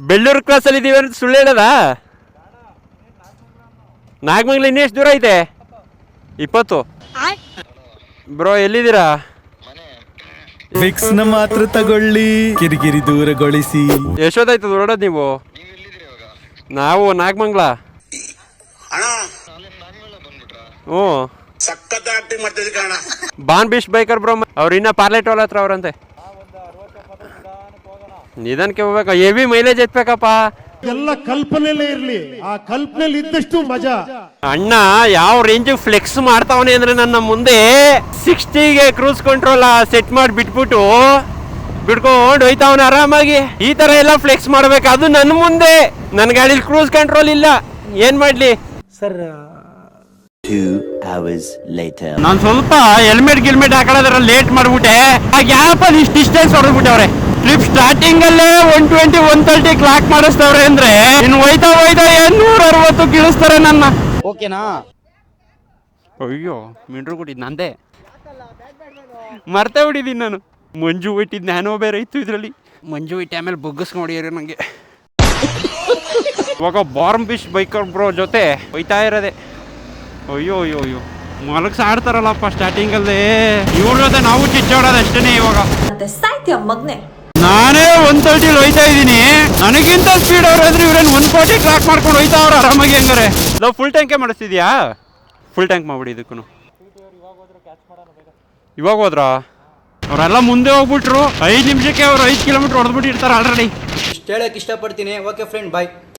ಬೆಳ್ಳೂರು ಕ್ರಾಸಲ್ಲಿ ಇದೀವಿ ಅಂತ ಸುಳ್ಳು ಹೇಳದ? ನಾಗಮಂಗ್ಲ ಇನ್ನೆಷ್ಟು ದೂರ ಐತೆ? 20. ಬ್ರೋ ಎಲ್ಲಿದ್ದೀರಾ? ವಿಕ್ಸ್ ನ ಮಾತ್ರ ತಗೊಳ್ಳಿ, ಕಿರಿಕಿರಿ ದೂರಗೊಳಿಸಿ. ಎಷ್ಟೊತ್ತಾಯ್ತದ ಹೊರಡೋದು ನೀವು? ನಾವು ನಾಗಮಂಗ್ಲ. ಹ್ಞೂ ಬಾನ್ ಬಿಸ್ಟ್ ಬೈಕರ್ ಬ್ರೋ. ಅವ್ರು ಇನ್ನ ಪಾರ್ಲೆಟ್ ವಾಲ ಹತ್ರ ಅವ್ರಂತೆ. ನಿಧಾನಕ್ಕೆ ಹೋಗ್ಬೇಕು, ಹೆವಿ ಮೈಲೇಜ್ ಎತ್ಬೇಕಪ್ಪ. ಎಲ್ಲ ಕಲ್ಪನೆಯಲ್ಲೇ ಇರ್ಲಿ, ಆ ಕಲ್ಪನೆಯಲ್ಲಿ ಇದ್ದಷ್ಟು ಮಜಾ. ಅಣ್ಣ ಯಾವ ರೇಂಜ್ ಫ್ಲೆಕ್ಸ್ ಮಾಡ್ತಾವನೆ ಅಂದ್ರೆ ನನ್ನ ಮುಂದೆ 60ಗೆ ಕ್ರೂಸ್ ಕಂಟ್ರೋಲ್ ಸೆಟ್ ಮಾಡಿ ಬಿಟ್ಬಿಟ್ಟು ಬಿಡ್ಕೊಂಡು ಹೋಯ್ತಾವನ ಆರಾಮಾಗಿ. ಈ ತರ ಎಲ್ಲ ಫ್ಲೆಕ್ಸ್ ಮಾಡ್ಬೇಕು, ಅದು ನನ್ನ ಮುಂದೆ. ನನ್ನ ಗಾಡಿಲಿ ಕ್ರೂಸ್ ಕಂಟ್ರೋಲ್ ಇಲ್ಲ, ಏನ್ ಮಾಡ್ಲಿ ಸರ್? 2 hours later. ನಾನು ಸ್ವಲ್ಪ ಹೆಲ್ಮೆಟ್ ಹಾಕೊಳ್ಳೋದ್ರ ಲೇಟ್ ಮಾಡ್ಬಿಟ್ಟೆ. ಆ ಗ್ಯಾಪ್ ಅಲ್ಲಿ ಇಷ್ಟು ಡಿಸ್ಟೆನ್ಸ್ ಹೊಡೆದ್ಬಿಟ್ಟವ್ರೆ. ಟ್ರಿಪ್ ಸ್ಟಾರ್ಟಿಂಗ್ ಅಲ್ಲೇ 120 130 ಕ್ಲಾಕ್ ಮಾಡಿಸ್ತವ್ರೆ ಅಂದ್ರೆ ಇನ್ನು ಹೋಯ್ತಾ 160 ಕಿಳಿಸ್ತಾರೆ ನನ್ನ. ಓಕೆನಾ? ಅಯ್ಯೋ ಮಿಂಡ್ರು ಕೊಟ್ಟಿದ್ ನಂದೇ, ಮರ್ತೇ ಬಿಟ್ಟಿದ್ದೀನಿ ನಾನು. ಮಂಜು ಬಿಟ್ಟಿದ್ ನ್ಯಾನೋ ಬೇರೆ ಇತ್ತು ಇದ್ರಲ್ಲಿ. ಮಂಜು ಬಿಟ್ಟು ಆಮೇಲೆ ಬಗ್ಗಿಸ್ಕೊಂಡಿರಿ ನಂಗೆ. ಇವಾಗ ಬಾರ್ಮ್ ಬಿಶ್ ಬೈಕರ್ ಬ್ರೋ ಜೊತೆ ಹೋಯ್ತಾ ಇರೋದೆ. ಅಯ್ಯೋ ಅಯ್ಯೋ ಅಯ್ಯೋ ಮಲಗ್ಸ ಆಡ್ತಾರಲ್ಲಪ್ಪ ಸ್ಟಾರ್ಟಿಂಗಲ್ಲೇ. ಇವ್ರ ಜೊತೆ ನಾವು ಚಿಚ್ಚಾಡೋದು ಅಷ್ಟೇನೆ. ಇವಾಗ ನಾನೇ 130 ಹೋಯ್ತಾ ಇದ್ದೀನಿ, ನನಗಿಂತ ಸ್ಪೀಡ್ ಅವ್ರು ಅಂದ್ರೆ ಇವ್ರೇನು 140 ಕ್ಲಾಕ್ ಮಾಡ್ಕೊಂಡು ಹೋಯ್ತಾ ಅವ್ರು ಆರಾಮಾಗಿ. ಹಂಗಾರೆ ನಾವು ಫುಲ್ ಟ್ಯಾಂಕೇ ಮಾಡಿಸ್ತಿದ್ಯಾ? ಫುಲ್ ಟ್ಯಾಂಕ್ ಮಾಡ್ಬಿಡಿ ಇದಕ್ಕೂ. ಇವಾಗ ಹೋದ್ರಾ? ಅವರೆಲ್ಲ ಮುಂದೆ ಹೋಗ್ಬಿಟ್ರು. 5 ನಿಮಿಷಕ್ಕೆ ಅವ್ರು 5 ಕಿಲೋಮೀಟರ್ ಹೊಡೆದ್ಬಿಟ್ಟು ಇರ್ತಾರೆ ಆಲ್ರೆಡಿ. ಇಷ್ಟು ಹೇಳಕ್ಕೆ ಇಷ್ಟಪಡ್ತೀನಿ. ಓಕೆ ಫ್ರೆಂಡ್, ಬಾಯ್.